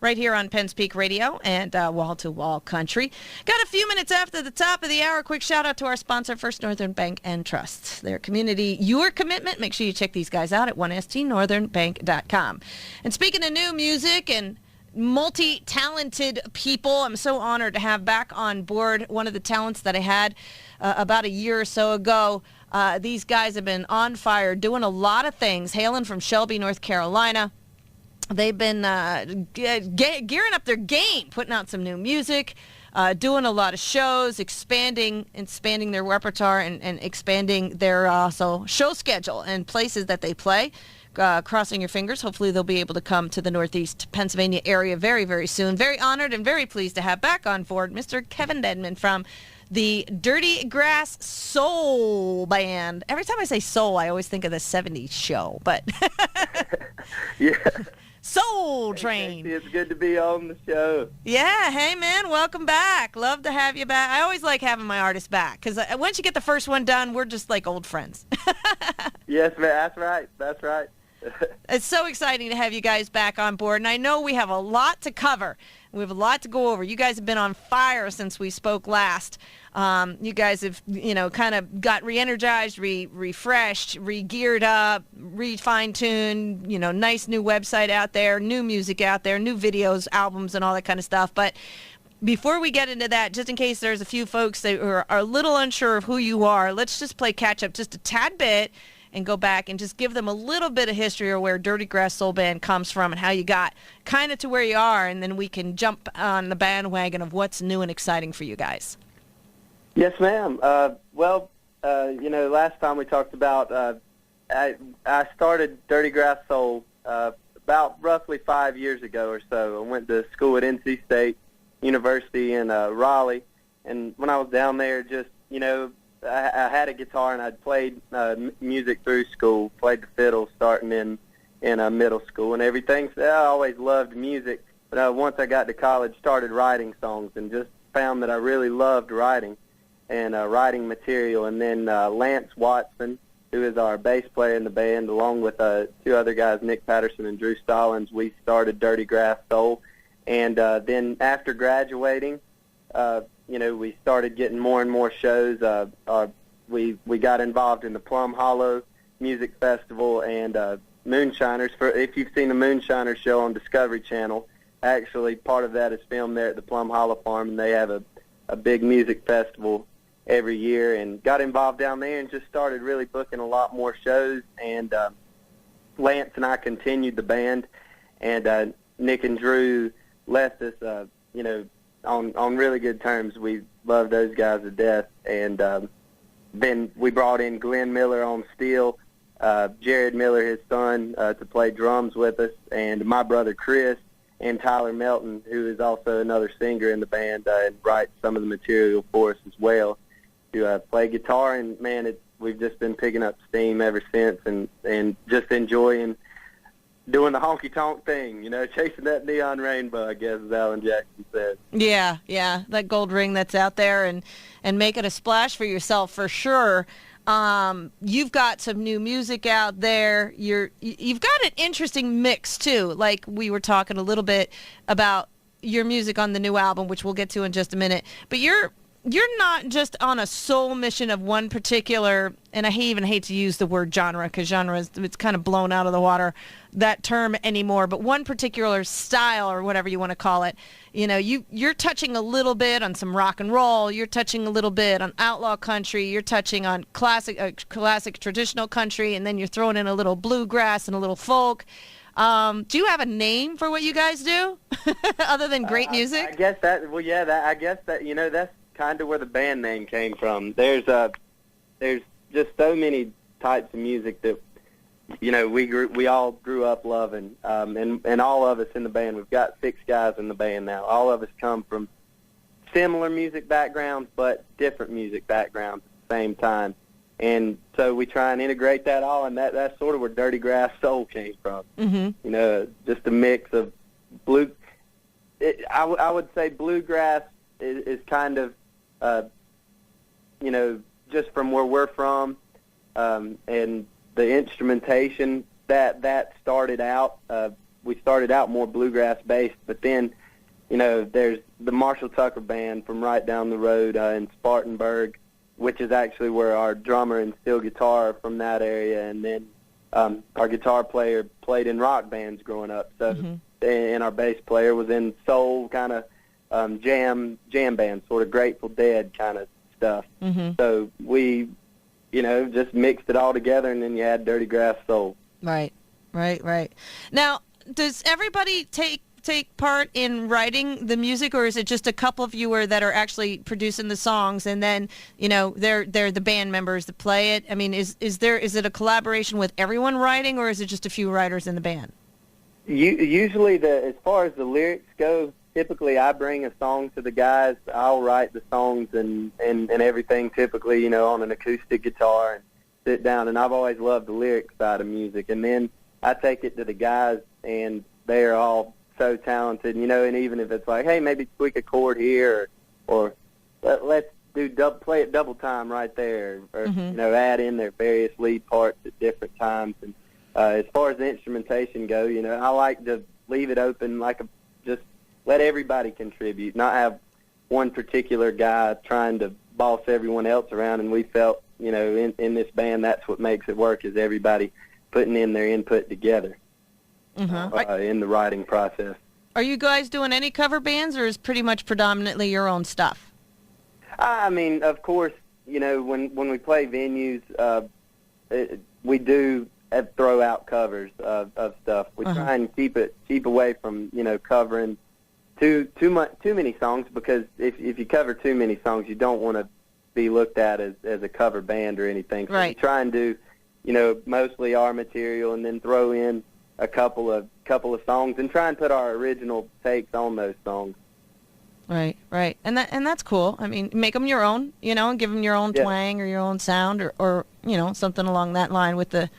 right here on Penn's Peak Radio and Wall-to-Wall Country. Got a few minutes after the top of the hour. Quick shout-out to our sponsor, First Northern Bank and Trust. Their community, your commitment. Make sure you check these guys out at 1stnorthernbank.com. And speaking of new music and multi-talented people, I'm so honored to have back on board one of the talents that I had about a year or so ago. These guys have been on fire, doing a lot of things, hailing from Shelby, North Carolina. They've been gearing up their game, putting out some new music, doing a lot of shows, expanding their repertoire and expanding their show schedule and places that they play. Crossing your fingers. Hopefully they'll be able to come to the Northeast Pennsylvania area very, very soon. Very honored and very pleased to have back on board Mr. Kevin Dedman from the Dirty Grass Soul Band. Every time I say soul, I always think of the 70s show, but Yeah. Soul Hey, Train. Casey, it's good to be on the show. Yeah, hey man, welcome back. Love to have you back. I always like having my artists back because once you get the first one done, we're just like old friends. Yes, man, that's right. That's right. It's so exciting to have you guys back on board, and I know we have a lot to cover. We have a lot to go over. You guys have been on fire since we spoke last. You guys have, kind of got re-energized, refreshed, re-geared up, re-fine-tuned, nice new website out there, new music out there, new videos, albums, and all that kind of stuff. But before we get into that, just in case there's a few folks that are a little unsure of who you are, let's just play catch-up just a tad bit and go back and just give them a little bit of history of where Dirty Grass Soul Band comes from and how you got kind of to where you are, and then we can jump on the bandwagon of what's new and exciting for you guys. Yes, ma'am. Last time we talked about, I started Dirty Grass Soul about roughly 5 years ago or so. I went to school at NC State University in Raleigh, and when I was down there, I had a guitar and I'd played music through school, played the fiddle starting in middle school and everything. So I always loved music, but once I got to college, started writing songs and just found that I really loved writing and writing material. And then Lance Watson, who is our bass player in the band, along with two other guys, Nick Patterson and Drew Stallings, we started Dirty Grass Soul. And then after graduating, we started getting more and more shows. We got involved in the Plum Hollow Music Festival and Moonshiners. If you've seen the Moonshiners show on Discovery Channel, actually part of that is filmed there at the Plum Hollow Farm, and they have a big music festival every year. And got involved down there and just started really booking a lot more shows. And Lance and I continued the band, and Nick and Drew left us, on really good terms. We love those guys to death. And then we brought in Glenn Miller on steel, Jared Miller, his son, to play drums with us, and my brother Chris and Tyler Melton, who is also another singer in the band and writes some of the material for us as well, to play guitar. And, man, we've just been picking up steam ever since and just enjoying doing the honky-tonk thing, chasing that neon rainbow, I guess, as Alan Jackson said. Yeah, that gold ring that's out there and making a splash for yourself for sure. You've got some new music out there. You've got an interesting mix, too, like we were talking a little bit about your music on the new album, which we'll get to in just a minute. But you're not just on a soul mission of one particular, and I even hate to use the word genre because genre it's kind of blown out of the water, that term anymore, but one particular style or whatever you want to call it. You're touching a little bit on some rock and roll, you're touching a little bit on outlaw country, you're touching on classic traditional country, and then you're throwing in a little bluegrass and a little folk. Do you have a name for what you guys do other than great music? I guess that, that's kind of where the band name came from. There's just so many types of music that we all grew up loving, and all of us in the band. We've got 6 guys in the band now. All of us come from similar music backgrounds, but different music backgrounds at the same time. And so we try and integrate that all, and that's sort of where Dirty Grass Soul came from. Mm-hmm. Just a mix of I would say bluegrass is kind of, just from where we're from, and the instrumentation that started out we started out more bluegrass based, but then, there's the Marshall Tucker Band from right down the road in Spartanburg, which is actually where our drummer and steel guitar are from that area, and then our guitar player played in rock bands growing up, so and our bass player was in soul kind of jam bands, sort of Grateful Dead kind of stuff. So we, just mixed it all together, and then you had Dirty Grass Soul. Right. Now, does everybody take part in writing the music, or is it just a couple of you that are actually producing the songs, and then they're the band members that play it? I mean, is it a collaboration with everyone writing, or is it just a few writers in the band? Usually, as far as the lyrics go, typically I bring a song to the guys. I'll write the songs and everything, typically, on an acoustic guitar, and sit down. And I've always loved the lyric side of music, and then I take it to the guys, and they are all so talented, and even if it's like, hey, maybe tweak a chord here, or let's play it double time right there, or add in their various lead parts at different times. And as far as the instrumentation go, I like to leave it open, just let everybody contribute, not have one particular guy trying to boss everyone else around. And we felt, in this band, that's what makes it work, is everybody putting in their input together. In the writing process. Are you guys doing any cover bands, or is pretty much predominantly your own stuff? I mean, of course, when we play venues, we do throw out covers of stuff. We try and keep away from covering too many songs, because if you cover too many songs, you don't want to be looked at as a cover band or anything. So we try and do mostly our material, and then throw in a couple of songs, and try and put our original takes on those songs. Right, and that's cool. I mean, make them your own, and give them your own twang or your own sound, or something along that line with the.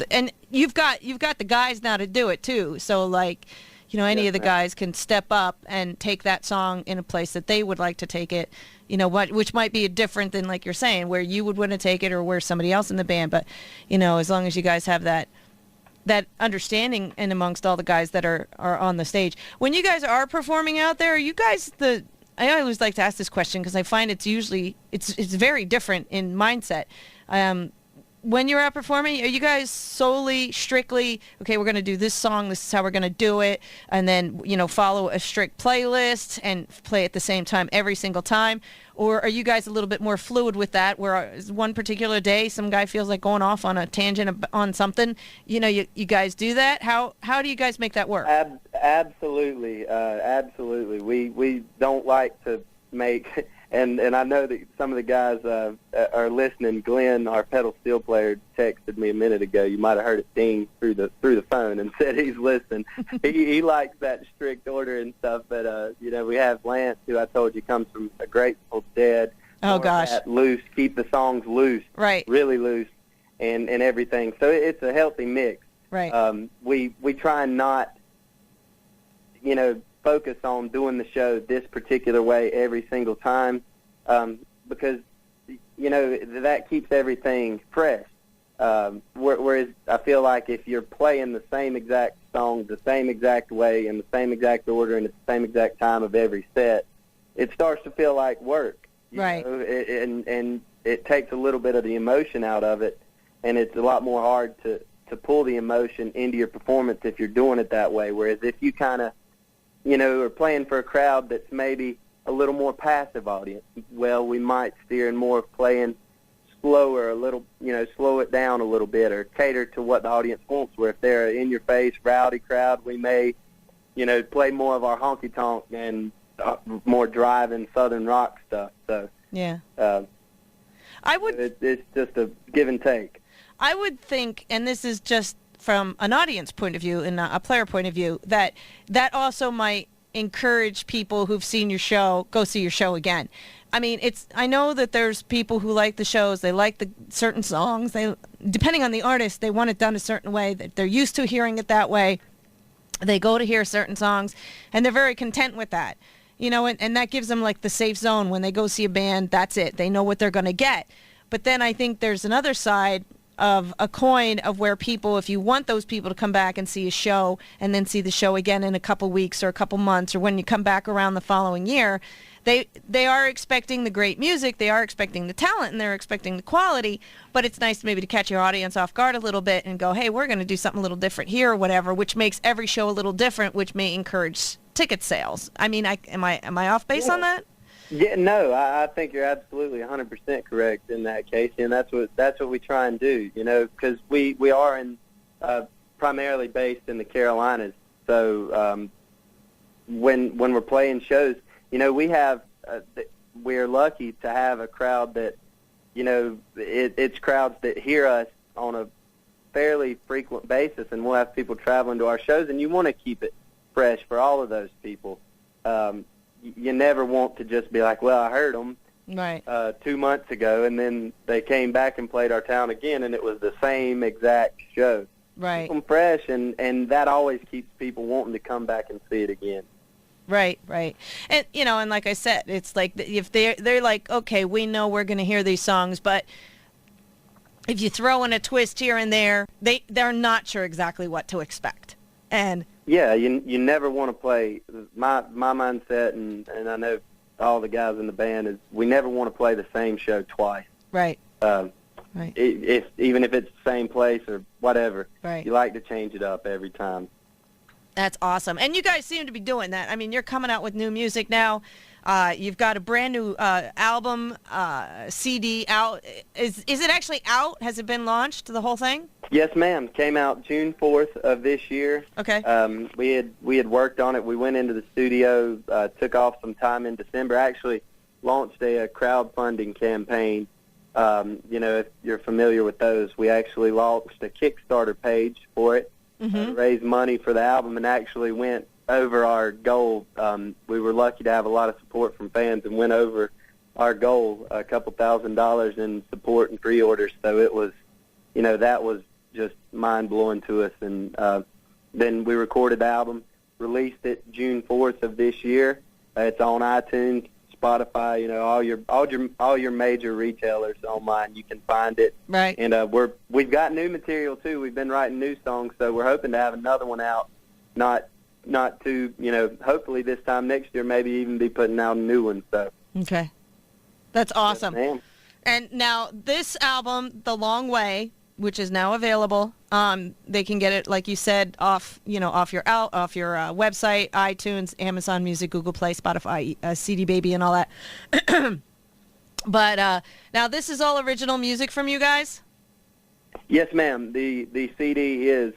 And you've got the guys now to do it too. So any of the guys can step up and take that song in a place that they would like to take it. Which might be different than, like you're saying, where you would want to take it, or where somebody else in the band. But as long as you guys have that understanding, and amongst all the guys that are on the stage. When you guys are performing out there, are you guys I always like to ask this question, because I find it's very different in mindset. When you're out performing, are you guys strictly, okay, we're going to do this song, this is how we're going to do it, and then, follow a strict playlist and play at the same time every single time? Or are you guys a little bit more fluid with that, where one particular day some guy feels like going off on a tangent on something? You guys do that? How do you guys make that work? Absolutely. We don't like to make... And I know that some of the guys are listening. Glenn, our pedal steel player, texted me a minute ago. You might have heard it ding through the phone, and said he's listening. he likes that strict order and stuff. But we have Lance, who I told you comes from a Grateful Dead. Oh gosh, loose, keep the songs loose, right? Really loose, and everything. So it's a healthy mix, right? We try and not, focus on doing the show this particular way every single time, because that keeps everything fresh. Whereas I feel like if you're playing the same exact song the same exact way in the same exact order and at the same exact time of every set, it starts to feel like work. Right. And it takes a little bit of the emotion out of it, and it's a lot more hard to pull the emotion into your performance if you're doing it that way. Whereas if you kind of are playing for a crowd that's maybe a little more passive audience, well, we might steer in more of playing slower, a little, slow it down a little bit, or cater to what the audience wants. Where if they're an in-your-face, rowdy crowd, we may, play more of our honky-tonk and more driving Southern rock stuff. So yeah, it's just a give and take. I would think, and this is just from an audience point of view and a player point of view, that also might encourage people who've seen your show, go see your show again. I mean, I know that there's people who like the shows, they like the certain songs, depending on the artist, they want it done a certain way, that they're used to hearing it that way. They go to hear certain songs, and they're very content with that. And that gives them like the safe zone when they go see a band. That's it. They know what they're going to get. But then I think there's another side of a coin of where people, if you want those people to come back and see a show and then see the show again in a couple weeks or a couple months or when you come back around the following year, they are expecting the great music, they are expecting the talent, and they're expecting the quality, but it's nice maybe to catch your audience off guard a little bit and go, hey, we're going to do something a little different here or whatever, which makes every show a little different, which may encourage ticket sales. I mean, am I off base on that? Yeah, no, I think you're absolutely 100% correct in that case, and that's what we try and do, because we are primarily based in the Carolinas, so when we're playing shows, we're lucky to have a crowd that, it's crowds that hear us on a fairly frequent basis, and we'll have people traveling to our shows, and you want to keep it fresh for all of those people. You never want to just be like, well, I heard them right 2 months ago, and then they came back and played our town again, and it was the same exact show. Right. Keep them fresh, and that always keeps people wanting to come back and see it again. Right. And, and like I said, it's like if they're like, okay, we know we're going to hear these songs, but if you throw in a twist here and there, they're not sure exactly what to expect. And yeah, you never want to play. My mindset, and I know all the guys in the band, is we never want to play the same show twice. Right. Right. Even if it's the same place or whatever, right. You like to change it up every time. That's awesome. And you guys seem to be doing that. I mean, you're coming out with new music now. You've got a brand new album, CD out. Is it actually out? Has it been launched, the whole thing? Yes, ma'am. Came out June 4th of this year. Okay. We had worked on it. We went into the studio, took off some time in December. Actually launched a crowdfunding campaign. If you're familiar with those, we actually launched a Kickstarter page for it. To raise money for the album, and actually went over our goal. We were lucky to have a lot of support from fans and went over our goal, a couple $1,000s in support and pre-orders. So it was, that was just mind-blowing to us. And then we recorded the album, released it June 4th of this year. It's on iTunes, Spotify, all your major retailers online. You can find it. Right. And we've got new material too. We've been writing new songs, so we're hoping to have another one out. Not too, hopefully this time next year, maybe even be putting out a new one. So. Okay. That's awesome. Yes, ma'am. And now this album, The Long Way, which is now available. They can get it, like you said, off your website, iTunes, Amazon Music, Google Play, Spotify, CD Baby, and all that. But now this is all original music from you guys? Yes, ma'am. The CD is,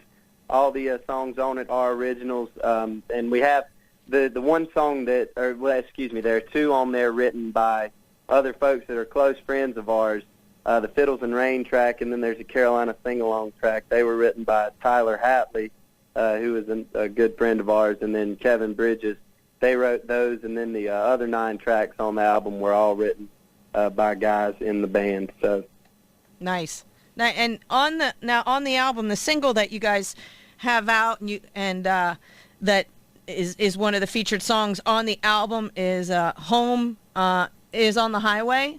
all the songs on it are originals, and we have the one song there are two on there written by other folks that are close friends of ours. The Fiddles and Rain track, and then there's a Carolina Sing-Along track. They were written by Tyler Hatley, who is a good friend of ours, and then Kevin Bridges. They wrote those, and then the other 9 tracks on the album were all written by guys in the band. So nice. Now, and on the album, the single that you guys have out, and that is one of the featured songs on the album is "Home is on the Highway."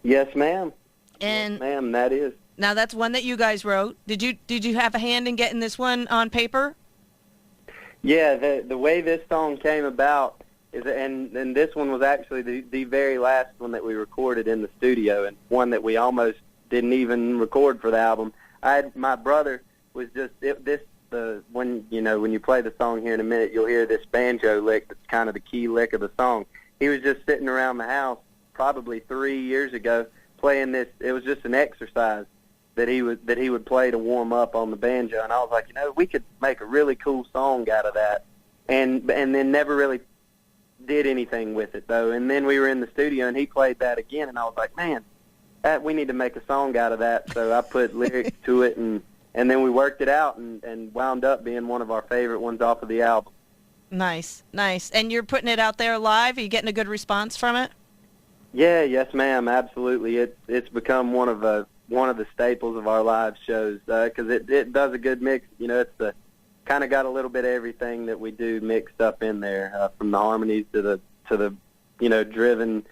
Yes, ma'am. And yes, ma'am, that is. Now that's one that you guys wrote. Did you have a hand in getting this one on paper? Yeah, the way this song came about is, and this one was actually the very last one that we recorded in the studio, and one that we almost didn't even record for the album. My brother was just when you play the song here in a minute, you'll hear this banjo lick that's kind of the key lick of the song. He was just sitting around the house probably 3 years ago playing this. It was just an exercise that he would play to warm up on the banjo, and I was like, we could make a really cool song out of that, and then never really did anything with it though. And then we were in the studio and he played that again, and I was like, man, we need to make a song out of that. So I put lyrics to it, and then we worked it out and wound up being one of our favorite ones off of the album. Nice. And you're putting it out there live? Are you getting a good response from it? Yeah, yes, ma'am, absolutely. It's become one of the staples of our live shows because it does a good mix. It's the kind of got a little bit of everything that we do mixed up in there, from the harmonies to the driven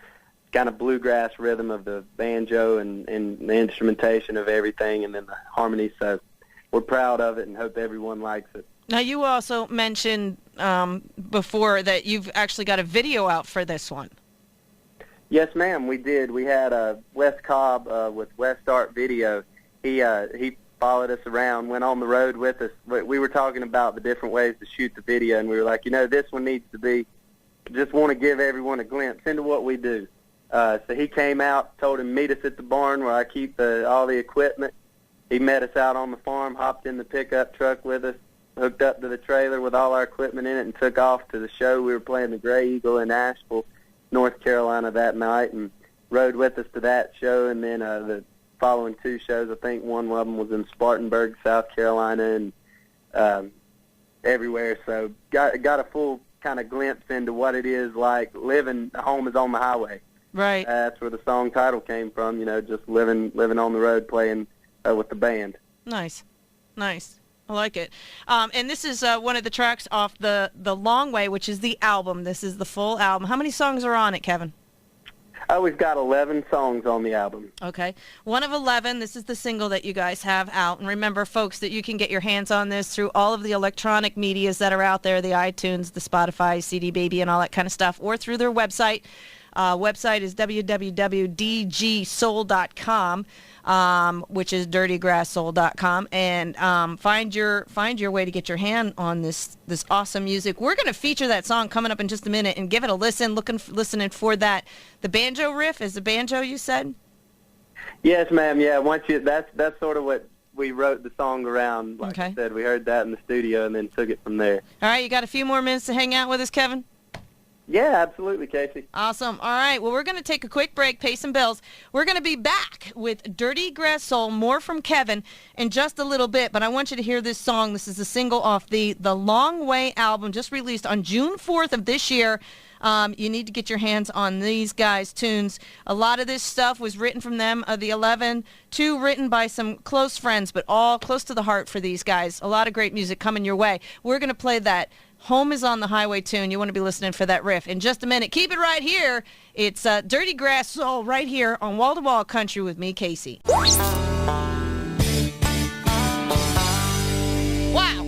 kind of bluegrass rhythm of the banjo and the instrumentation of everything, and then the harmony. So we're proud of it and hope everyone likes it. Now, you also mentioned before that you've actually got a video out for this one. Yes, ma'am, we did. We had Wes Cobb with West Art Video. He followed us around, went on the road with us. We were talking about the different ways to shoot the video, and we were like, this one needs to be, just want to give everyone a glimpse into what we do. So he came out, told him meet us at the barn where I keep all the equipment. He met us out on the farm, hopped in the pickup truck with us, hooked up to the trailer with all our equipment in it, and took off to the show. We were playing the Gray Eagle in Asheville, North Carolina that night, and rode with us to that show. And then the following 2 shows, I think one of them was in Spartanburg, South Carolina, and everywhere. So got a full kind of glimpse into what it is like living. Home is on the highway. Right. That's where the song title came from. Just living on the road, playing with the band. Nice. I like it. And this is one of the tracks off the Long Way, which is the album. This is the full album. How many songs are on it, Kevin? We've got 11 songs on the album. Okay. One of 11. This is the single that you guys have out. And remember, folks, that you can get your hands on this through all of the electronic medias that are out there, the iTunes, the Spotify, CD Baby, and all that kind of stuff, or through their website. Website is www.dgsoul.com. Which is dirtygrasssoul.com, and find your way to get your hand on this awesome music. We're going to feature that song coming up in just a minute and give it a listen. Listening for that. The banjo riff is the banjo, you said? Yes, ma'am. Yeah, that's sort of what we wrote the song around. Like I said, we heard that in the studio and then took it from there. All right, you got a few more minutes to hang out with us, Kevin? Yeah, absolutely, Casey. Awesome. All right. Well, we're going to take a quick break, pay some bills. We're going to be back with Dirty Grass Soul, more from Kevin in just a little bit. But I want you to hear this song. This is a single off the Long Way album, just released on June 4th of this year. You need to get your hands on these guys' tunes. A lot of this stuff was written from them, the 11, 2 written by some close friends, but all close to the heart for these guys. A lot of great music coming your way. We're going to play that Home is on the Highway tune. You want to be listening for that riff in just a minute. Keep it right here. It's Dirty Grass Soul right here on Wall to Wall Country with me, Casey. Wow.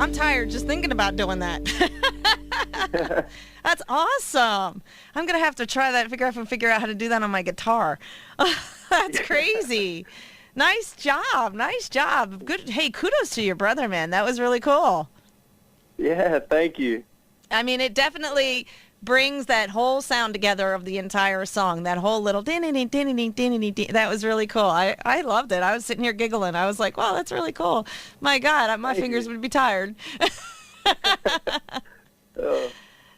I'm tired just thinking about doing that. That's awesome. I'm going to have to try that, figure out how to do that on my guitar. That's crazy. Nice job. Good. Hey, kudos to your brother, man. That was really cool. Yeah, thank you. I mean, it definitely brings that whole sound together of the entire song, that whole little din-din-din-din-din-din-din. That was really cool. I loved it. I was sitting here giggling. I was like, wow, that's really cool. My God, my fingers would be tired.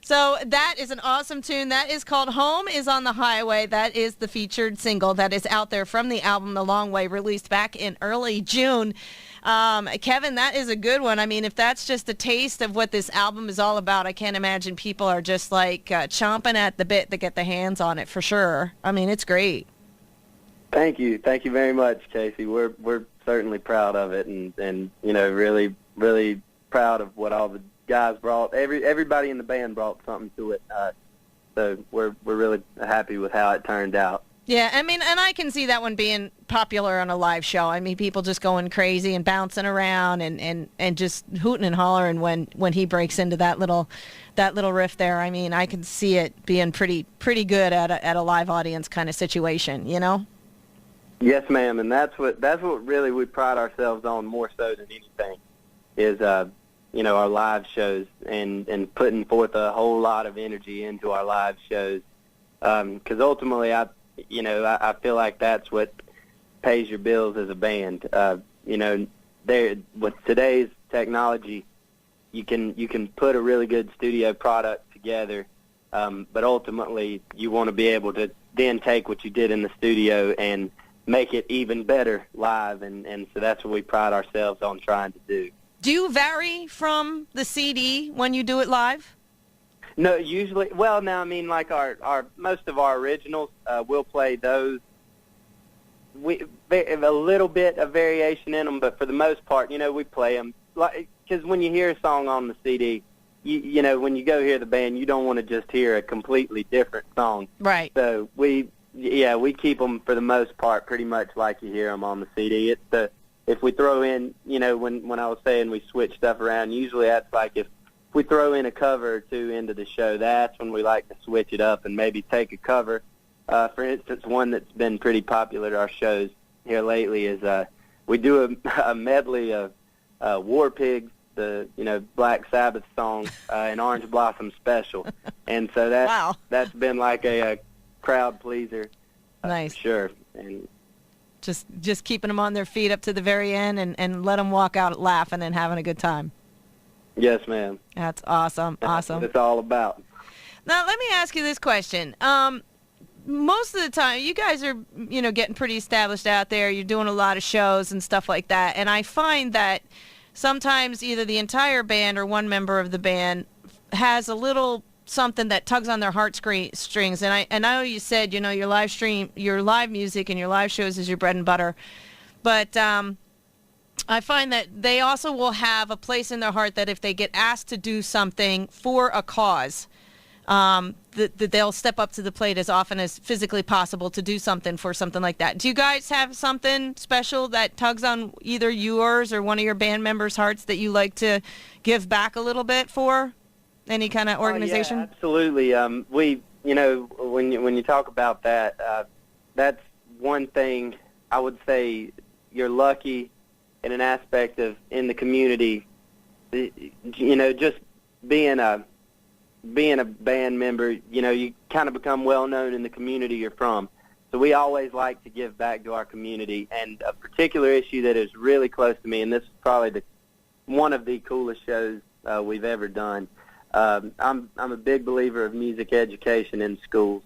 So that is an awesome tune. That is called Home is on the Highway. That is the featured single that is out there from the album The Long Way, released back in early June. Kevin, that is a good one. I mean, if that's just a taste of what this album is all about, I can't imagine people are just like chomping at the bit to get their hands on it for sure. I mean, it's great. Thank you very much, Casey. We're certainly proud of it, and really proud of what all the guys brought. Everybody in the band brought something to it. So we're really happy with how it turned out. Yeah, I mean, and I can see that one being popular on a live show. I mean, people just going crazy and bouncing around and just hooting and hollering when he breaks into that little riff there. I mean, I can see it being pretty good at a live audience kind of situation, you know? Yes, ma'am, and that's what really we pride ourselves on more so than anything is our live shows and putting forth a whole lot of energy into our live shows. Because ultimately, I feel like that's what pays your bills as a band. With today's technology, you can put a really good studio product together, but ultimately you want to be able to then take what you did in the studio and make it even better live, and so that's what we pride ourselves on trying to do. Do you vary from the CD when you do it live? No, usually. Well, now I mean, like our most of our originals, we'll play those. We a little bit of variation in them, but for the most part, we play them. Like, because when you hear a song on the CD, you know, when you go hear the band, you don't want to just hear a completely different song. Right. So we keep them for the most part pretty much like you hear them on the CD. If we throw in, you know, when I was saying we switch stuff around, usually that's like if we throw in a cover or two into the show, that's when we like to switch it up and maybe take a cover. For instance, one that's been pretty popular at our shows here lately is we do a medley of War Pigs, the Black Sabbath song, and Orange Blossom Special, and so that's been like a crowd pleaser. Nice. Sure. And just keeping them on their feet up to the very end and let them walk out laughing and having a good time. Yes, ma'am. That's awesome. That's what it's all about. Now, let me ask you this question. Most of the time, you guys are, getting pretty established out there. You're doing a lot of shows and stuff like that. And I find that sometimes either the entire band or one member of the band has a little something that tugs on their heartstrings. And I know you said, your your live music and your live shows is your bread and butter. But I find that they also will have a place in their heart that if they get asked to do something for a cause, that they'll step up to the plate as often as physically possible to do something for something like that. Do you guys have something special that tugs on either yours or one of your band members' hearts that you like to give back a little bit for? Any kind of organization? Yeah, absolutely. We, when you talk about that, that's one thing I would say you're lucky in an aspect of in the community, just being a band member, you kind of become well known in the community you're from. So we always like to give back to our community. And a particular issue that is really close to me, and this is probably one of the coolest shows we've ever done. I'm a big believer of music education in schools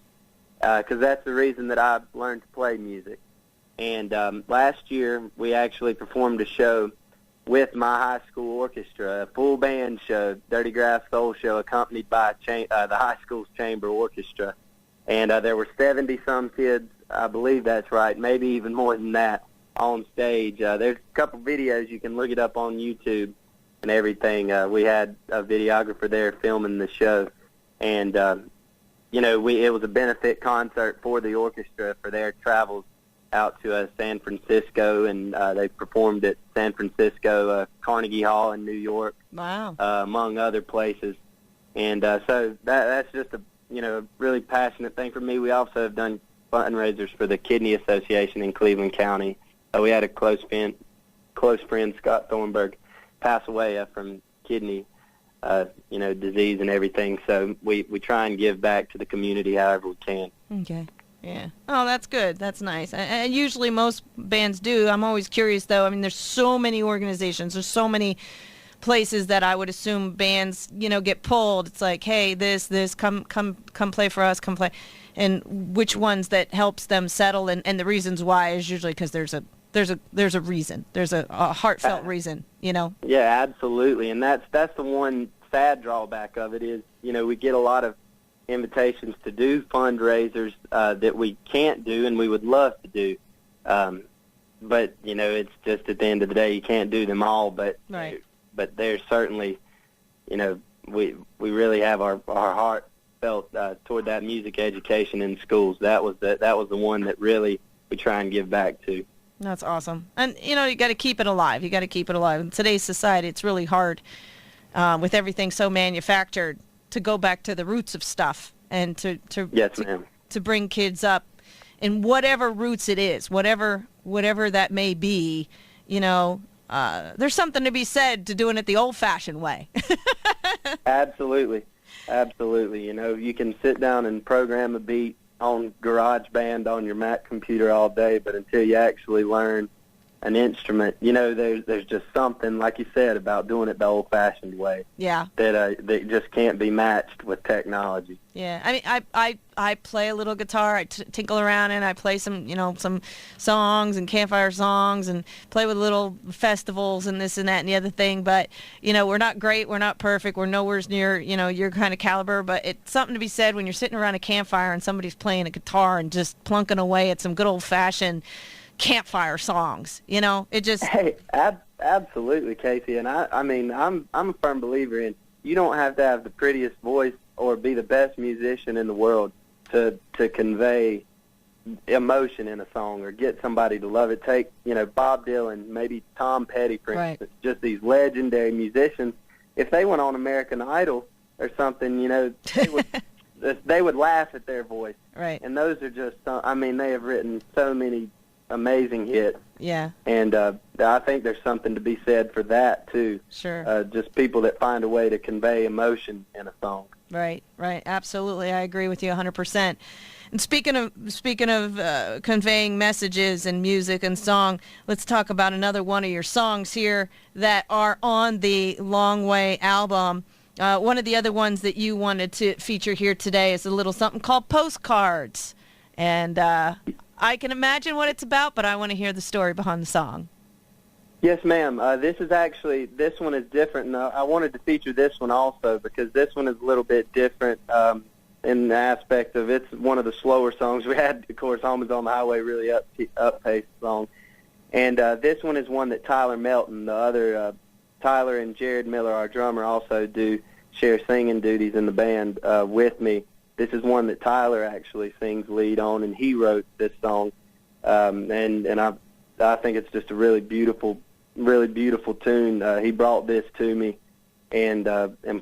because that's the reason that I learned to play music. And last year we actually performed a show with my high school orchestra, a full band show, Dirty Grass Soul Show, accompanied by the high school's chamber orchestra. And there were 70-some kids, I believe that's right, maybe even more than that, on stage. There's a couple videos. You can look it up on YouTube and everything. We had a videographer there filming the show. And, it was a benefit concert for the orchestra for their travels out to San Francisco, and they performed at San Francisco, Carnegie Hall in New York, among other places. And so that's just a really passionate thing for me. We also have done fundraisers for the Kidney Association in Cleveland County. We had a close friend, Scott Thornburg, pass away from kidney disease and everything. So we try and give back to the community however we can. Okay. Yeah. Oh, that's good. That's nice. And usually most bands do. I'm always curious, though. I mean, there's so many organizations. There's so many places that I would assume bands, get pulled. It's like, hey, this, come play for us, come play. And which ones that helps them settle and the reasons why is usually because there's a reason. There's a heartfelt reason, Yeah, absolutely. And that's the one sad drawback of it is, we get a lot of invitations to do fundraisers that we can't do and we would love to do. But, it's just at the end of the day you can't do them all. But right. But there's certainly, we really have our heart felt toward that music education in schools. That was the one that really we try and give back to. That's awesome. And, you got to keep it alive. You got to keep it alive. In today's society, it's really hard with everything so manufactured to go back to the roots of stuff and to bring kids up in whatever roots it is, whatever that may be, there's something to be said to doing it the old-fashioned way. Absolutely. You can sit down and program a beat on GarageBand on your Mac computer all day, but until you actually learn an instrument, there's just something, like you said, about doing it the old-fashioned way. Yeah. That just can't be matched with technology. Yeah. I mean, I play a little guitar. I tinkle around and I play some, some songs and campfire songs and play with little festivals and this and that and the other thing. But, we're not great. We're not perfect. We're nowhere near, your kind of caliber. But it's something to be said when you're sitting around a campfire and somebody's playing a guitar and just plunking away at some good old-fashioned campfire songs. It just... Hey, absolutely, Casey. And I mean, I'm a firm believer in you don't have to have the prettiest voice or be the best musician in the world to convey emotion in a song or get somebody to love it. Take, Bob Dylan, maybe Tom Petty, for instance, just these legendary musicians. If they went on American Idol or something, they would laugh at their voice. Right. And those are just, they have written so many amazing hits. Yeah. And I think there's something to be said for that, too. Sure. Just people that find a way to convey emotion in a song. Right. Absolutely. I agree with you 100%. And speaking of conveying messages and music and song, let's talk about another one of your songs here that are on the Long Way album. One of the other ones that you wanted to feature here today is a little something called Postcards. And I can imagine what it's about, but I want to hear the story behind the song. Yes, ma'am. This one is different. And I wanted to feature this one also because this one is a little bit different in the aspect of it's one of the slower songs we had. Of course, Home is on the Highway, really up-paced song. And this one is one that Tyler Melton, the other Tyler and Jared Miller, our drummer, also do share singing duties in the band with me. This is one that Tyler actually sings lead on, and he wrote this song. And I think it's just a really beautiful tune. He brought this to me and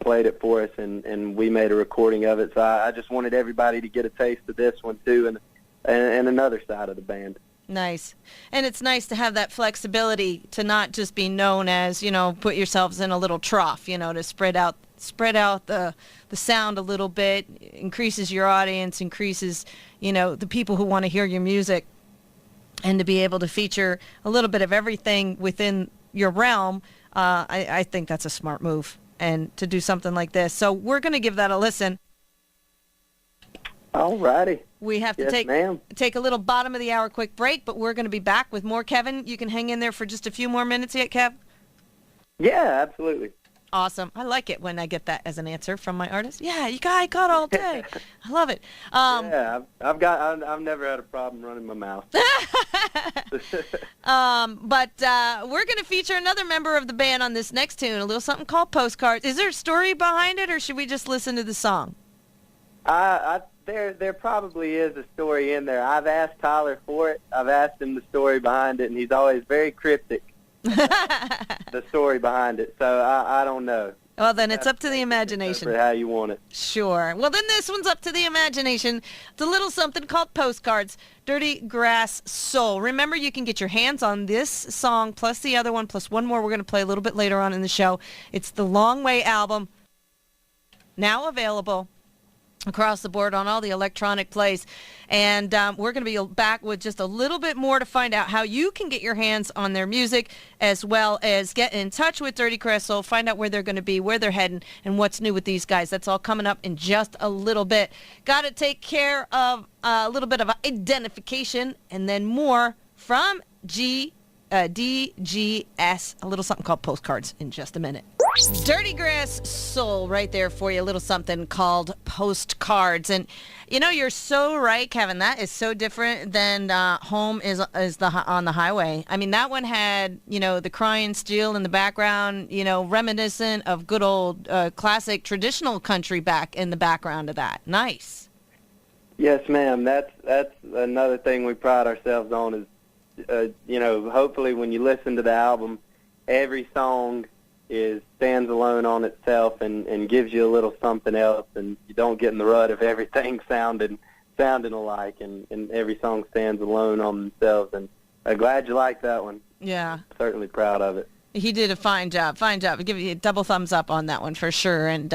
played it for us, and we made a recording of it. So I just wanted everybody to get a taste of this one too, and another side of the band. Nice. And it's nice to have that flexibility to not just be known as, put yourselves in a little trough, to spread out the sound a little bit, increases your audience, increases, the people who want to hear your music, and to be able to feature a little bit of everything within your realm. I think that's a smart move, and to do something like this. So we're going to give that a listen. All righty. We have to yes, take a little bottom of the hour quick break, but we're going to be back with more. Kevin, you can hang in there for just a few more minutes yet, Kev? Yeah, absolutely. Awesome. I like it when I get that as an answer from my artist. Yeah, I got all day. I love it. Yeah, I've never had a problem running my mouth. But we're going to feature another member of the band on this next tune, a little something called Postcards. Is there a story behind it, or should we just listen to the song? There probably is a story in there. I've asked Tyler for it. I've asked him the story behind it, and he's always very cryptic. The story behind it. So I don't know. Well, then it's up to the imagination. How you want it. Sure. Well, then this one's up to the imagination. It's a little something called Postcards, Dirty Grass Soul. Remember, you can get your hands on this song, plus the other one, plus one more we're going to play a little bit later on in the show. It's the Long Way album, now available across the board on all the electronic plays. And we're going to be back with just a little bit more to find out how you can get your hands on their music, as well as get in touch with Dirty Grass Soul, find out where they're going to be, where they're heading, and what's new with these guys. That's all coming up in just a little bit. Got to take care of a little bit of identification, and then more from DGS, a little something called Postcards in just a minute. Dirty Grass Soul right there for you, a little something called Postcards. And you're so right, Kevin, that is so different than Home is on the Highway. I mean, that one had the crying steel in the background, reminiscent of good old classic traditional country back in the background of that. Nice. Yes, ma'am. That's another thing we pride ourselves on is hopefully when you listen to the album, every song stands alone on itself and gives you a little something else, and you don't get in the rut of everything sounding alike, and every song stands alone on themselves. And I'm glad you like that one. Yeah. Certainly proud of it. He did a fine job. I give you a double thumbs up on that one for sure. And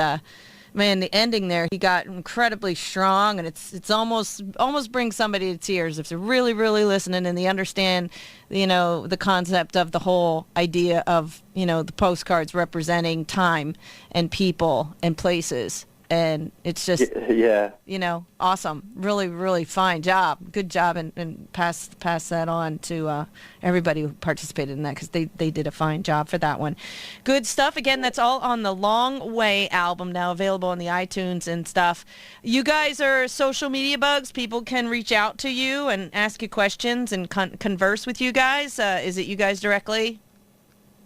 man, the ending there, he got incredibly strong, and it's almost brings somebody to tears if they're really, really listening and they understand, the concept of the whole idea of, the postcards representing time and people and places. And it's just, yeah, awesome. Really, really fine job. Good job, and pass that on to everybody who participated in that, because they did a fine job for that one. Good stuff. Again, that's all on the Long Way album, now available on the iTunes and stuff. You guys are social media bugs. People can reach out to you and ask you questions and converse with you guys. Is it you guys directly?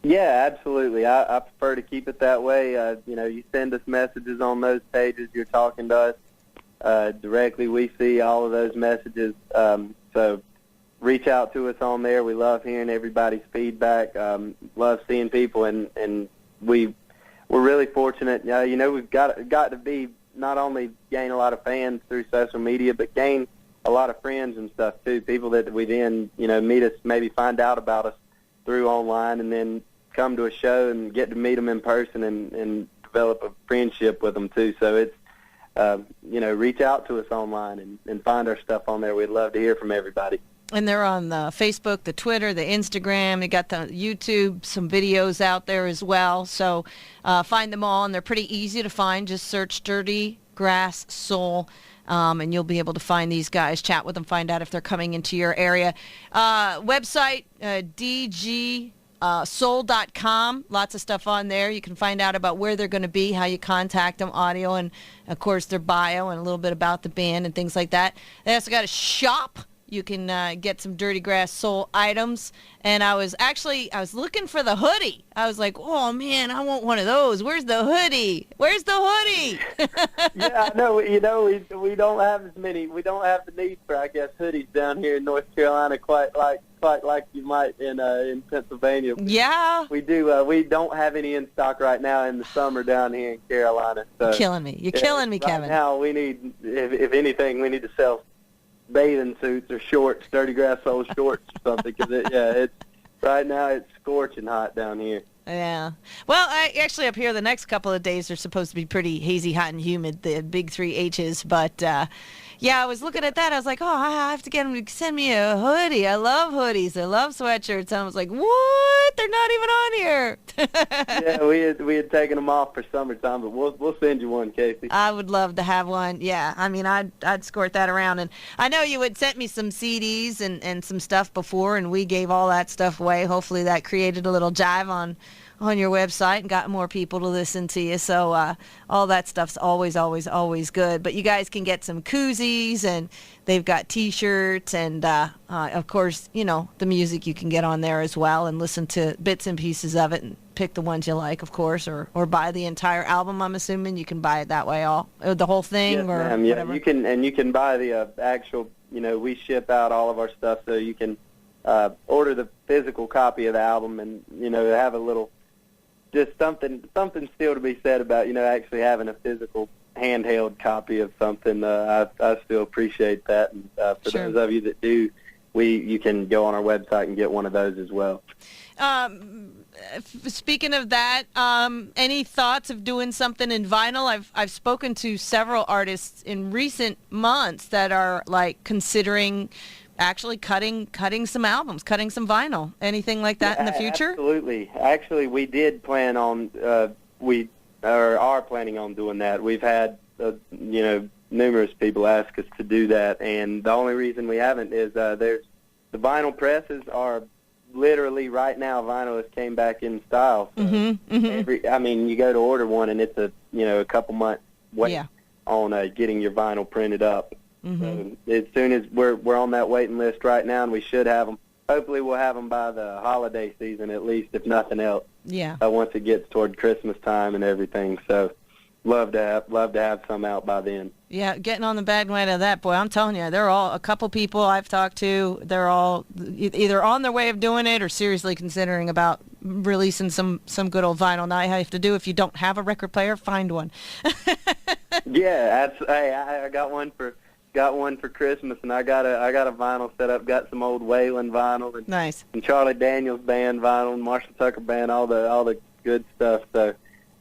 Yeah, absolutely. I prefer to keep it that way. You send us messages on those pages. You're talking to us directly. We see all of those messages. So reach out to us on there. We love hearing everybody's feedback. Love seeing people, and we're really fortunate. We've got to be not only gain a lot of fans through social media, but gain a lot of friends and stuff too. People that we then meet us, maybe find out about us through online, and then come to a show and get to meet them in person and develop a friendship with them too. So it's reach out to us online and find our stuff on there. We'd love to hear from everybody. And they're on the Facebook, the Twitter, the Instagram. They got the YouTube, some videos out there as well. So find them all, and they're pretty easy to find. Just search Dirty Grass Soul, and you'll be able to find these guys, chat with them, find out if they're coming into your area. Website, dgsoul.com. Lots of stuff on there. You can find out about where they're going to be, how you contact them, audio, and, of course, their bio and a little bit about the band and things like that. They also got a shop. You can get some Dirty Grass Soul items. And I was looking for the hoodie. I was like, oh, man, I want one of those. Where's the hoodie? Where's the hoodie? Yeah, I know. We don't have as many. We don't have the need for, I guess, hoodies down here in North Carolina quite like you might in Pennsylvania. Yeah. We do. We don't have any in stock right now in the summer down here in Carolina. So, You're killing me. You're killing me, Kevin. Right now, we need, if anything, we need to sell bathing suits or shorts, Dirty Grass Soul shorts or something, because it's right now it's scorching hot down here. Yeah. Well, actually up here the next couple of days are supposed to be pretty hazy, hot, and humid, the big 3 H's. But, yeah, I was looking at that. I was like, oh, I have to get them to send me a hoodie. I love hoodies. I love sweatshirts. And I was like, what? They're not even on here. Yeah, we had taken them off for summertime, but we'll send you one, Casey. I would love to have one. Yeah, I mean, I'd squirt that around. And I know you had sent me some CDs and some stuff before, and we gave all that stuff away. Hopefully that created a little jive on your website and got more people to listen to you. So all that stuff's always, always, always good. But you guys can get some koozies, and they've got T-shirts, and of course, the music you can get on there as well and listen to bits and pieces of it and pick the ones you like, of course, or buy the entire album. I'm assuming you can buy it that way, the whole thing, yes, or ma'am. whatever. Yeah, you can buy the actual. We ship out all of our stuff, so you can order the physical copy of the album, and have a little. Just something still to be said about, actually having a physical handheld copy of something. I still appreciate that. And for Sure. those of you that do, you can go on our website and get one of those as well. Speaking of that, any thoughts of doing something in vinyl? I've spoken to several artists in recent months that are like considering actually cutting some albums, cutting some vinyl. Anything like that in the future? Absolutely. Actually, we did plan on we are planning on doing that. We've had numerous people ask us to do that, and the only reason we haven't is the vinyl presses are literally right now. Vinyl has came back in style. So you go to order one, and it's a couple months wait on getting your vinyl printed up. So as soon as we're on that waiting list right now, and we should have them. Hopefully, we'll have them by the holiday season at least, if nothing else. Yeah. Once it gets toward Christmas time and everything, so love to have some out by then. Yeah, getting on the bandwagon of that, boy. I'm telling you, they're all a couple people I've talked to. They're all either on their way of doing it or seriously considering about releasing some good old vinyl. Now, all you have to do if you don't have a record player, find one. Yeah, I got one for Christmas, and I got a vinyl set up. Got some old Waylon vinyl, and nice, and Charlie Daniels Band vinyl, and Marshall Tucker Band, all the good stuff. So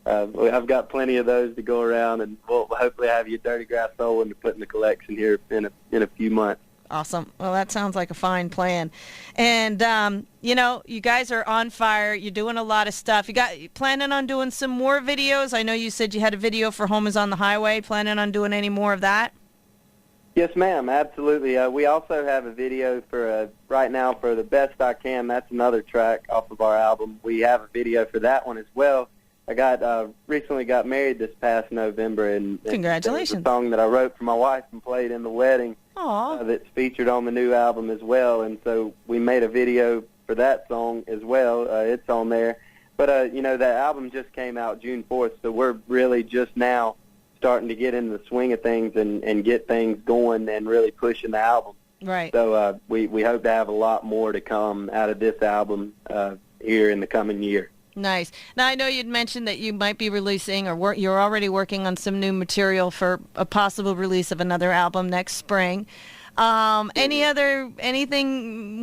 I've got plenty of those to go around, and we'll hopefully have you Dirty Grass Soul one to put in the collection here in a few months. Awesome. Well, that sounds like a fine plan. And you guys are on fire. You're doing a lot of stuff. You planning on doing some more videos? I know you said you had a video for Home is on the Highway. Planning on doing any more of that? Yes, ma'am, absolutely. We also have a video for right now for The Best I Can. That's another track off of our album. We have a video for that one as well. I recently got married this past November, and congratulations! It's a song that I wrote for my wife and played in the wedding. Aww. That's featured on the new album as well, and so we made a video for that song as well. It's on there. But that album just came out June 4th, so we're really just now starting to get into the swing of things and get things going and really pushing the album. Right. So we hope to have a lot more to come out of this album here in the coming year. Nice. Now, I know you'd mentioned that you might be releasing or you're already working on some new material for a possible release of another album next spring. Anything,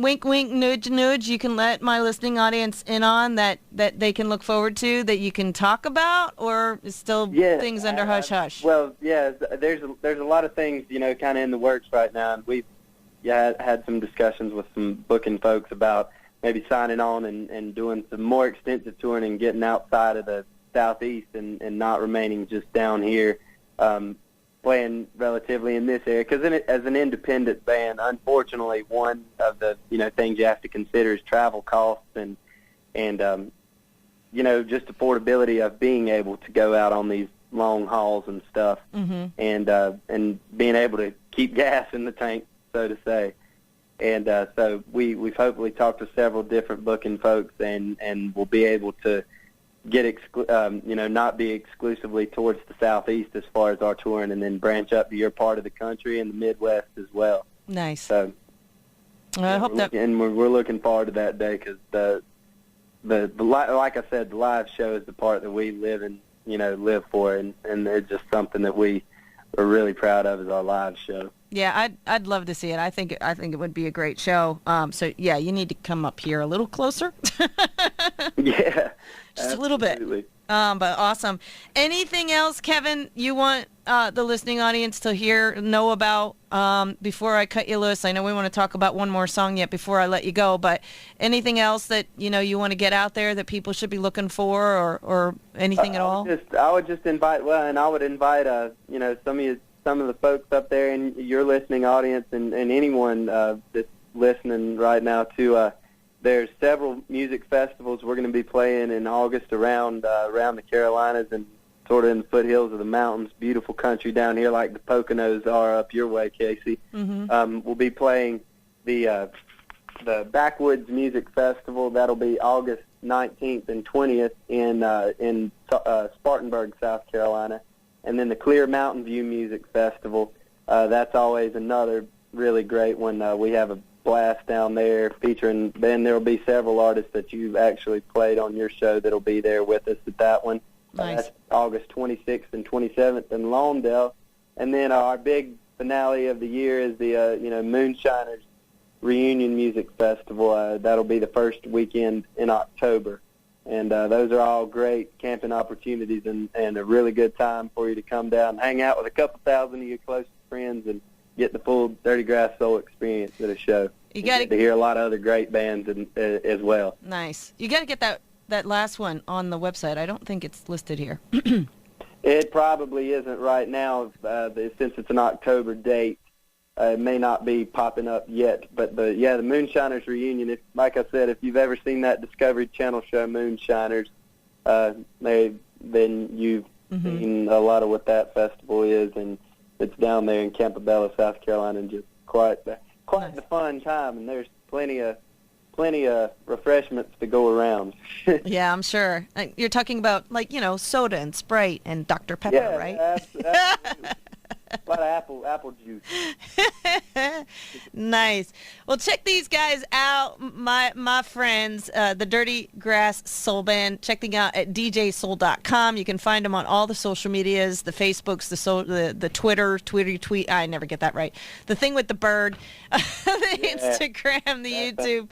wink, wink, nudge, nudge, you can let my listening audience in on that they can look forward to, that you can talk about, or is still things under hush-hush? Well, yeah, there's a lot of things, kind of in the works right now, and we've had some discussions with some booking folks about maybe signing on and doing some more extensive touring and getting outside of the Southeast and not remaining just down here playing relatively in this area. Because as an independent band, unfortunately, one of the things you have to consider is travel costs and just affordability of being able to go out on these long hauls and stuff, and being able to keep gas in the tank, so to say. And so we've hopefully talked to several different booking folks, and we'll be able to get not be exclusively towards the Southeast as far as our touring, and then branch up to your part of the country and the Midwest as well. Nice. So I hope that. And we're looking forward to that day, because the like I said, the live show is the part that we live for, and it's just something that we are really proud of, is our live show. Yeah, I'd love to see it. I think it would be a great show. So yeah, you need to come up here a little closer. Yeah, just a little bit. But awesome. Anything else, Kevin, you want the listening audience to know about before I cut you loose? I know we want to talk about one more song yet before I let you go, but anything else that you want to get out there that people should be looking for, or anything at all? I would just invite some of the folks up there in your listening audience, and anyone that's listening right now to. There's several music festivals we're going to be playing in August around the Carolinas and sort of in the foothills of the mountains. Beautiful country down here, like the Poconos are up your way, Casey. We'll be playing the Backwoods Music Festival. That'll be August 19th and 20th in Spartanburg, South Carolina. And then the Clear Mountain View Music Festival. That's always another really great one. We have a blast down there featuring, then there will be several artists that you've actually played on your show that'll be there with us at that one. Nice. That's August 26th and 27th in Lawndale. And then our big finale of the year is the Moonshiners Reunion Music Festival. That'll be the first weekend in October. And those are all great camping opportunities and a really good time for you to come down and hang out with a couple thousand of your closest friends and get the full Dirty Grass Soul experience at a show. You got to hear a lot of other great bands as well. Nice. You got to get that last one on the website. I don't think it's listed here. It probably isn't right now, since it's an October date. It may not be popping up yet, but the Moonshiners Reunion. Like I said, if you've ever seen that Discovery Channel show, Moonshiners, then you've seen a lot of what that festival is, and it's down there in Campobello, South Carolina, and just quite the fun time. And there's plenty of refreshments to go around. Yeah, I'm sure. You're talking about soda and Sprite and Dr. Pepper, right? Absolutely. A lot of apple juice. Nice. Well, check these guys out, my friends, the Dirty Grass Soul Band. Check them out at djsoul.com. You can find them on all the social medias, the Facebooks, the Twitter tweet. I never get that right. The thing with the bird, the Instagram, the YouTube.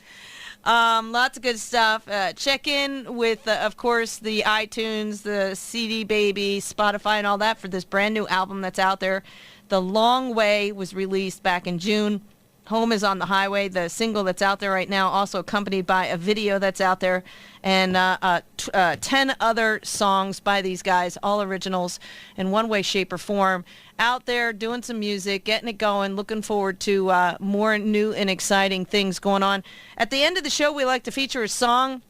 Lots of good stuff. Check in with, of course, the iTunes, the CD Baby, Spotify, and all that for this brand new album that's out there. The Long Way was released back in June. Home is on the Highway, the single that's out there right now, also accompanied by a video that's out there, and 10 other songs by these guys, all originals in one way, shape, or form. Out there doing some music, getting it going, looking forward to more new and exciting things going on. At the end of the show, we like to feature a song.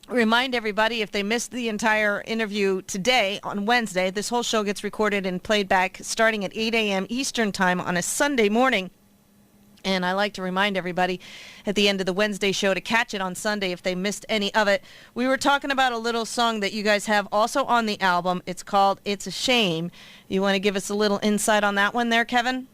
Remind everybody, if they missed the entire interview today on Wednesday, this whole show gets recorded and played back starting at 8 a.m. Eastern Time on a Sunday morning. And I like to remind everybody at the end of the Wednesday show to catch it on Sunday if they missed any of it. We were talking about a little song that you guys have also on the album. It's called It's a Shame. You want to give us a little insight on that one there, Kevin?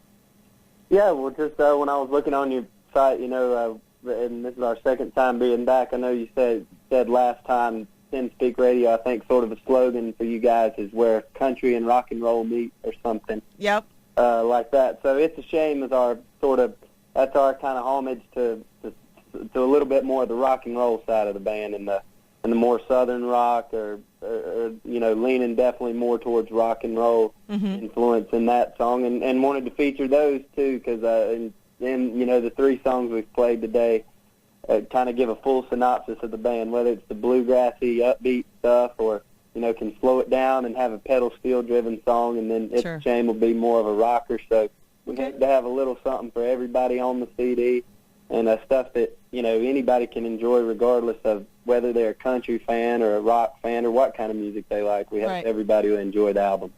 Yeah, well, just when I was looking on your site, and this is our second time being back, I know you said last time, Penn Speak Radio, I think sort of a slogan for you guys is where country and rock and roll meet or something. Yep. Like that. So It's a Shame is our sort of, that's our kind of homage to a little bit more of the rock and roll side of the band and the more southern rock or leaning definitely more towards rock and roll influence in that song, and wanted to feature those too because the 3 songs we've played today kind of give a full synopsis of the band, whether it's the bluegrassy upbeat stuff or can slow it down and have a pedal steel driven song, and then It's a Shame will be more of a rocker. So we had to have a little something for everybody on the CD, and stuff that anybody can enjoy regardless of whether they're a country fan or a rock fan or what kind of music they like. We have everybody who enjoy the album.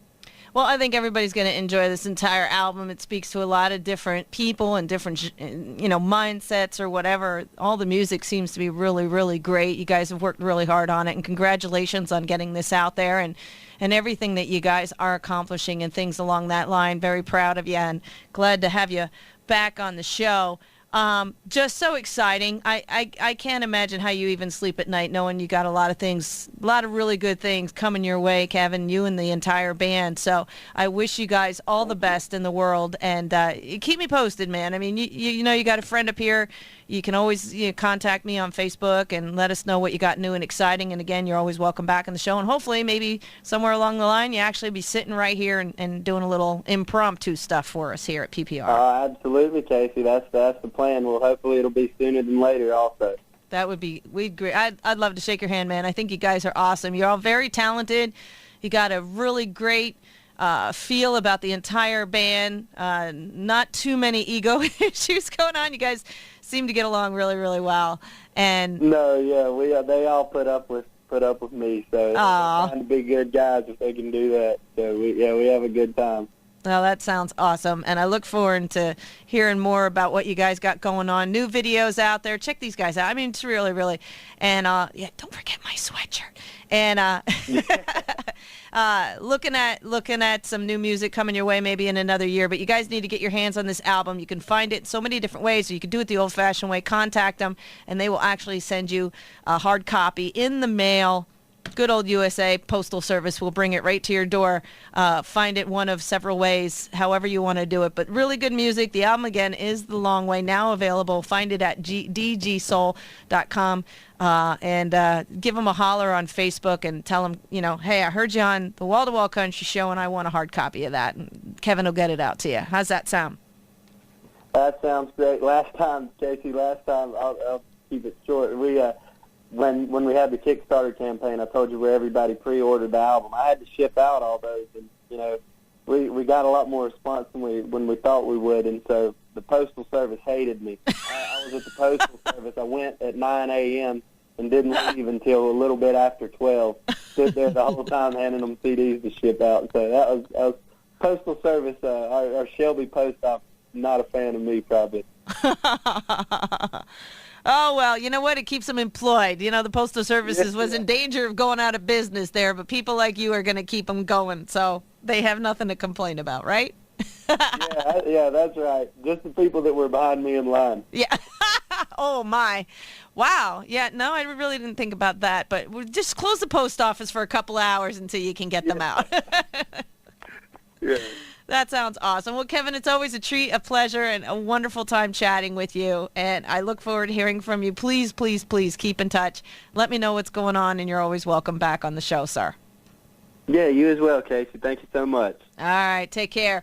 Well, I think everybody's going to enjoy this entire album. It speaks to a lot of different people and different, mindsets or whatever. All the music seems to be really, really great. You guys have worked really hard on it, and congratulations on getting this out there and everything that you guys are accomplishing and things along that line. Very proud of you and glad to have you back on the show. Just so exciting. I can't imagine how you even sleep at night knowing you got a lot of really good things coming your way, Kevin, you and the entire band. So I wish you guys all the best in the world, and keep me posted, man. I mean, you got a friend up here. You can always contact me on Facebook and let us know what you got new and exciting. And again, you're always welcome back on the show. And hopefully maybe somewhere along the line you actually be sitting right here and doing a little impromptu stuff for us here at PPR. Absolutely, Casey. That's the plan. Well, hopefully it'll be sooner than later also. That would be, we'd great. I'd love to shake your hand, man. I think you guys are awesome. You're all very talented. You got a really great feel about the entire band. Not too many ego issues going on. You guys seem to get along really, really well. And they all put up with me. So they're trying to be good guys if they can do that. So we have a good time. Well, that sounds awesome, and I look forward to hearing more about what you guys got going on. New videos out there. Check these guys out. I mean, it's really, really, and don't forget my sweatshirt. And looking at some new music coming your way maybe in another year. But you guys need to get your hands on this album. You can find it so many different ways. So you can do it the old-fashioned way. Contact them, and they will actually send you a hard copy in the mail. Good old USA Postal Service will bring it right to your door. Find it one of several ways, however you want to do it. But really good music. The album, again, is The Long Way, now available. Find it at dgsoul.com. And give them a holler on Facebook and tell them, hey, I heard you on the Wall to Wall Country Show, and I want a hard copy of that. And Kevin will get it out to you. How's that sound? That sounds great. Casey, I'll keep it short. When we had the Kickstarter campaign, I told you where everybody pre-ordered the album. I had to ship out all those, and we got a lot more response than we thought we would, and so the Postal Service hated me. I was at the Postal Service. I went at 9 a.m. and didn't leave until a little bit after 12. Stood there the whole time handing them CDs to ship out. So that was Postal Service. Our Shelby Post Office, not a fan of me, probably. Oh, well, you know what? It keeps them employed. The Postal Service was in danger of going out of business there, but people like you are going to keep them going, so they have nothing to complain about, right? Yeah, that's right. Just the people that were behind me in line. Yeah. Oh, my. Wow. Yeah, no, I really didn't think about that, but we'll just close the post office for a couple hours until you can get them out. Yeah. That sounds awesome. Well, Kevin, it's always a treat, a pleasure, and a wonderful time chatting with you. And I look forward to hearing from you. Please, please, please keep in touch. Let me know what's going on, and you're always welcome back on the show, sir. Yeah, you as well, Casey. Thank you so much. All right, take care.